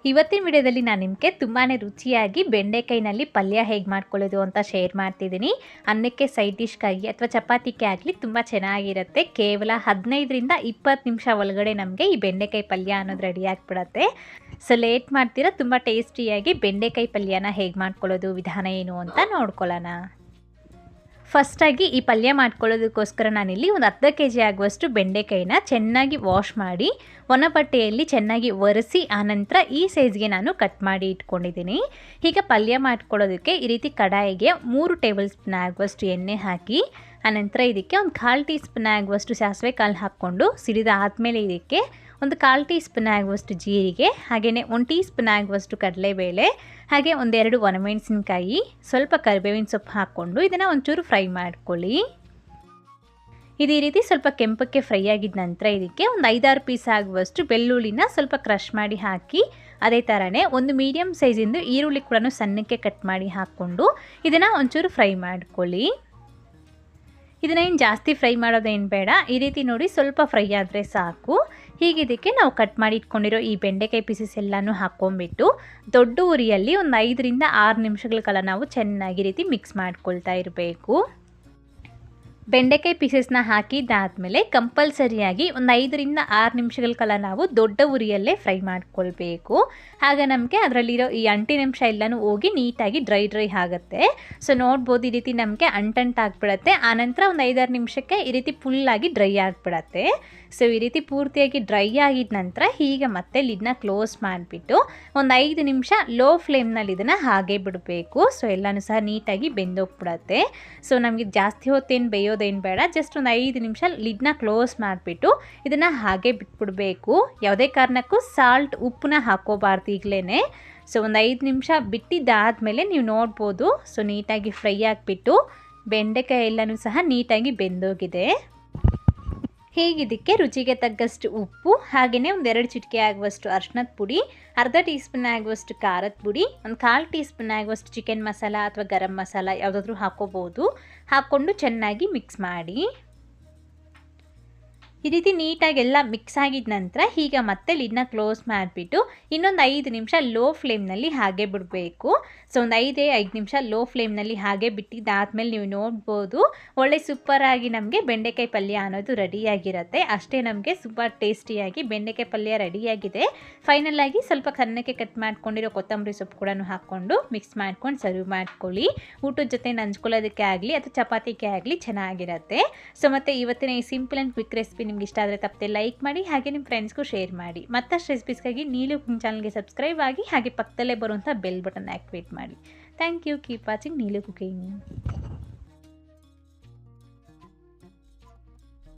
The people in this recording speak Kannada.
ಇವತ್ತಿನ ವಿಡಿಯೋದಲ್ಲಿ ನಾನು ನಿಮಗೆ ತುಂಬಾ ರುಚಿಯಾಗಿ ಬೆಂಡೆಕಾಯಿನಲ್ಲಿ ಪಲ್ಯ ಹೇಗೆ ಮಾಡ್ಕೊಳ್ಳೋದು ಅಂತ ಶೇರ್ ಮಾಡ್ತಿದ್ದೀನಿ. ಅನ್ನಕ್ಕೆ ಸೈಡ್ ಡಿಶ್ಗಾಗಿ ಅಥವಾ ಚಪಾತಿಗೆ ಆಗಲಿ ತುಂಬ ಚೆನ್ನಾಗಿರುತ್ತೆ. ಕೇವಲ 15ರಿಂದ 20 ನಿಮಿಷ ಒಳಗಡೆ ನಮಗೆ ಈ ಬೆಂಡೆಕಾಯಿ ಪಲ್ಯ ಅನ್ನೋದು ರೆಡಿ ಆಗಿಬಿಡುತ್ತೆ. ಸೊ ಲೇಟ್ ಮಾಡ್ತೀರಾ, ತುಂಬ ಟೇಸ್ಟಿಯಾಗಿ ಬೆಂಡೆಕಾಯಿ ಪಲ್ಯನ ಹೇಗೆ ಮಾಡ್ಕೊಳ್ಳೋದು, ವಿಧಾನ ಏನು ಅಂತ ನೋಡ್ಕೊಳ್ಳೋಣ. ಫಸ್ಟಾಗಿ ಈ ಪಲ್ಯ ಮಾಡ್ಕೊಳ್ಳೋದಕ್ಕೋಸ್ಕರ ನಾನಿಲ್ಲಿ ಒಂದು ಅರ್ಧ kg ಆಗುವಷ್ಟು ಬೆಂಡೆಕಾಯಿನ ಚೆನ್ನಾಗಿ ವಾಶ್ ಮಾಡಿ ಒಣಬಟ್ಟೆಯಲ್ಲಿ ಚೆನ್ನಾಗಿ ಒರೆಸಿ ಆನಂತರ ಈ ಸೈಜ್ಗೆ ನಾನು ಕಟ್ ಮಾಡಿ ಇಟ್ಕೊಂಡಿದ್ದೀನಿ. ಈಗ ಪಲ್ಯ ಮಾಡ್ಕೊಳ್ಳೋದಕ್ಕೆ ಈ ರೀತಿ ಕಡಾಯಿಗೆ 3 ಟೇಬಲ್ ಸ್ಪೂನ್ ಆಗುವಷ್ಟು ಎಣ್ಣೆ ಹಾಕಿ ಆನಂತರ ಇದಕ್ಕೆ ಒಂದು 1/4 ಟೀ ಸ್ಪೂನ್ ಆಗುವಷ್ಟು ಸಾಸಿವೆ ಕಾಳು ಹಾಕ್ಕೊಂಡು ಸಿಡಿದ ಆದಮೇಲೆ ಇದಕ್ಕೆ ಒಂದು 1/4 ಟೀ ಸ್ಪೂನ್ ಆಗುವಷ್ಟು ಜೀರಿಗೆ, ಹಾಗೆಯೇ 1 ಟೀ ಸ್ಪೂನ್ ಆಗುವಷ್ಟು ಕಡಲೆಬೇಳೆ, ಹಾಗೆ ಒಂದೆರಡು ಒಣಮೆಣಸಿನಕಾಯಿ, ಸ್ವಲ್ಪ ಕರಿಬೇವಿನ ಸೊಪ್ಪು ಹಾಕ್ಕೊಂಡು ಇದನ್ನು ಒಂಚೂರು ಫ್ರೈ ಮಾಡ್ಕೊಳ್ಳಿ. ಇದು ಈ ರೀತಿ ಸ್ವಲ್ಪ ಕೆಂಪಕ್ಕೆ ಫ್ರೈ ಆಗಿದ ನಂತರ ಇದಕ್ಕೆ ಒಂದು 5-6 ಪೀಸ್ ಆಗುವಷ್ಟು ಬೆಳ್ಳುಳ್ಳಿನ ಸ್ವಲ್ಪ ಕ್ರಷ್ ಮಾಡಿ ಹಾಕಿ, ಅದೇ ಥರನೇ ಒಂದು ಮೀಡಿಯಮ್ ಸೈಜಿಂದು ಈರುಳ್ಳಿ ಕೂಡ ಸಣ್ಣಕ್ಕೆ ಕಟ್ ಮಾಡಿ ಹಾಕ್ಕೊಂಡು ಇದನ್ನು ಒಂಚೂರು ಫ್ರೈ ಮಾಡ್ಕೊಳ್ಳಿ. ಇದನ್ನೇನು ಜಾಸ್ತಿ ಫ್ರೈ ಮಾಡೋದೇನು ಬೇಡ, ಈ ರೀತಿ ನೋಡಿ ಸ್ವಲ್ಪ ಫ್ರೈ ಆದರೆ ಸಾಕು. ಹೀಗೆ ಇದಕ್ಕೆ ನಾವು ಕಟ್ ಮಾಡಿ ಇಟ್ಕೊಂಡಿರೋ ಈ ಬೆಂಡೆಕಾಯಿ ಪೀಸಸ್ ಎಲ್ಲನೂ ಹಾಕ್ಕೊಂಡ್ಬಿಟ್ಟು ದೊಡ್ಡ ಉರಿಯಲ್ಲಿ ಒಂದು 5ರಿಂದ 6 ನಿಮಿಷಗಳ ಕಾಲ ನಾವು ಚೆನ್ನಾಗಿ ರೀತಿ ಮಿಕ್ಸ್ ಮಾಡ್ಕೊಳ್ತಾ ಇರಬೇಕು. ಬೆಂಡೆಕಾಯಿ ಪೀಸಸ್ನ ಹಾಕಿದ್ದಾದಮೇಲೆ ಕಂಪಲ್ಸರಿಯಾಗಿ ಒಂದು 5ರಿಂದ 6 ನಿಮಿಷಗಳ ಕಾಲ ನಾವು ದೊಡ್ಡ ಉರಿಯಲ್ಲೇ ಫ್ರೈ ಮಾಡ್ಕೊಳ್ಬೇಕು. ಆಗ ನಮಗೆ ಅದರಲ್ಲಿರೋ ಈ ಅಂಟಿನಂಶ ಎಲ್ಲನೂ ಹೋಗಿ ನೀಟಾಗಿ ಡ್ರೈ ಆಗುತ್ತೆ. ಸೊ ನೋಡ್ಬೋದು, ಈ ರೀತಿ ನಮಗೆ ಅಂಟಂಟಾಗ್ಬಿಡತ್ತೆ. ಆನಂತರ ಒಂದು 5-6 ನಿಮಿಷಕ್ಕೆ ಈ ರೀತಿ ಫುಲ್ಲಾಗಿ ಡ್ರೈ ಆಗಿಬಿಡತ್ತೆ. ಸೊ ಈ ರೀತಿ ಪೂರ್ತಿಯಾಗಿ ಡ್ರೈ ಆಗಿದ ನಂತರ ಈಗ ಮತ್ತೆ ಲಿಡ್ನ ಕ್ಲೋಸ್ ಮಾಡಿಬಿಟ್ಟು ಒಂದು 5 ನಿಮಿಷ ಲೋ ಫ್ಲೇಮ್ನಲ್ಲಿ ಇದನ್ನು ಹಾಗೆ ಬಿಡಬೇಕು. ಸೊ ಎಲ್ಲನೂ ಸಹ ನೀಟಾಗಿ ಬೆಂದೋಗ್ಬಿಡತ್ತೆ. ಸೊ ನಮಗೆ ಜಾಸ್ತಿ ಹೊತ್ತೇನು ಬೇಯೋದೇನು ಬೇಡ, ಜಸ್ಟ್ ಒಂದು 5 ನಿಮಿಷ ಲಿಡ್ನ ಕ್ಲೋಸ್ ಮಾಡಿಬಿಟ್ಟು ಇದನ್ನು ಹಾಗೆ ಬಿಟ್ಬಿಡಬೇಕು. ಯಾವುದೇ ಕಾರಣಕ್ಕೂ ಸಾಲ್ಟ್ ಉಪ್ಪನ್ನ ಹಾಕೋಬಾರ್ದು ಈಗಲೇ. ಸೊ ಒಂದು 5 ನಿಮಿಷ ಬಿಟ್ಟಿದ್ದಾದಮೇಲೆ ನೀವು ನೋಡ್ಬೋದು, ಸೊ ನೀಟಾಗಿ ಫ್ರೈ ಆಗಿಬಿಟ್ಟು ಬೆಂಡೆಕಾಯಿ ಎಲ್ಲನೂ ಸಹ ನೀಟಾಗಿ ಬೆಂದೋಗಿದೆ. ಹೀಗಿದ್ದಕ್ಕೆ ರುಚಿಗೆ ತಕ್ಕಷ್ಟು ಉಪ್ಪು, ಹಾಗೆಯೇ ಒಂದು 2 ಚಿಟಿಕೆ ಆಗುವಷ್ಟು ಅರಿಶಿನದ ಪುಡಿ, ಅರ್ಧ ಟೀ ಸ್ಪೂನ್ ಆಗುವಷ್ಟು ಖಾರದ ಪುಡಿ, ಒಂದು 1/4 ಟೀ ಸ್ಪೂನ್ ಆಗುವಷ್ಟು ಚಿಕನ್ ಮಸಾಲ ಅಥವಾ ಗರಂ ಮಸಾಲ ಯಾವುದಾದ್ರೂ ಹಾಕೋಬೋದು. ಹಾಕ್ಕೊಂಡು ಚೆನ್ನಾಗಿ ಮಿಕ್ಸ್ ಮಾಡಿ. ಈ ರೀತಿ ನೀಟಾಗಿ ಎಲ್ಲ ಮಿಕ್ಸ್ ಆಗಿದ ನಂತರ ಈಗ ಮತ್ತೆ ಲಿಡ್ನ ಕ್ಲೋಸ್ ಮಾಡಿಬಿಟ್ಟು ಇನ್ನೊಂದು 5 ನಿಮಿಷ ಲೋ ಫ್ಲೇಮ್ನಲ್ಲಿ ಹಾಗೆ ಬಿಡಬೇಕು. ಸೊ ಒಂದು 5 ನಿಮಿಷ ಲೋ ಫ್ಲೇಮ್ನಲ್ಲಿ ಹಾಗೆ ಬಿಟ್ಟಿದ್ದಾದಮೇಲೆ ನೀವು ನೋಡ್ಬೋದು, ಒಳ್ಳೆ ಸೂಪರಾಗಿ ನಮಗೆ ಬೆಂಡೆಕಾಯಿ ಪಲ್ಯ ಅನ್ನೋದು ರೆಡಿಯಾಗಿರುತ್ತೆ. ಅಷ್ಟೇ, ನಮಗೆ ಸೂಪರ್ ಟೇಸ್ಟಿಯಾಗಿ ಬೆಂಡೆಕಾಯಿ ಪಲ್ಯ ರೆಡಿಯಾಗಿದೆ. ಫೈನಲಾಗಿ ಸ್ವಲ್ಪ ಸಣ್ಣಕ್ಕೆ ಕಟ್ ಮಾಡ್ಕೊಂಡಿರೋ ಕೊತ್ತಂಬರಿ ಸೊಪ್ಪು ಕೂಡ ಹಾಕ್ಕೊಂಡು ಮಿಕ್ಸ್ ಮಾಡ್ಕೊಂಡು ಸರ್ವ್ ಮಾಡ್ಕೊಳ್ಳಿ. ಊಟದ ಜೊತೆ ನಂಚ್ಕೊಳ್ಳೋದಕ್ಕೆ ಆಗಲಿ ಅಥವಾ ಚಪಾತಿಗೆ ಆಗಲಿ ಚೆನ್ನಾಗಿರುತ್ತೆ. ಸೊ ಮತ್ತು ಇವತ್ತಿನ ಈ ಸಿಂಪಲ್ ಆ್ಯಂಡ್ ಕ್ವಿಕ್ ರೆಸಿಪಿ ನಿಮ್ಗೆ ಇಷ್ಟ ಆದರೆ ತಪ್ಪದೆ ಲೈಕ್ ಮಾಡಿ, ಹಾಗೆ ನಿಮ್ಮ ಫ್ರೆಂಡ್ಸ್ಗೂ ಶೇರ್ ಮಾಡಿ. ಮತ್ತಷ್ಟು ರೆಸಿಪೀಸ್ಗಾಗಿ ನೀಲು ಕುಕಿಂಗ್ ಚಾನಲ್ಗೆ ಸಬ್ಸ್ಕ್ರೈಬ್ ಆಗಿ, ಹಾಗೆ ಪಕ್ಕದಲ್ಲೇ ಬರುವಂಥ ಬೆಲ್ ಬಟನ್ ಆ್ಯಕ್ಟಿವೇಟ್ ಮಾಡಿ. Thank you. Keep watching Neelu cooking.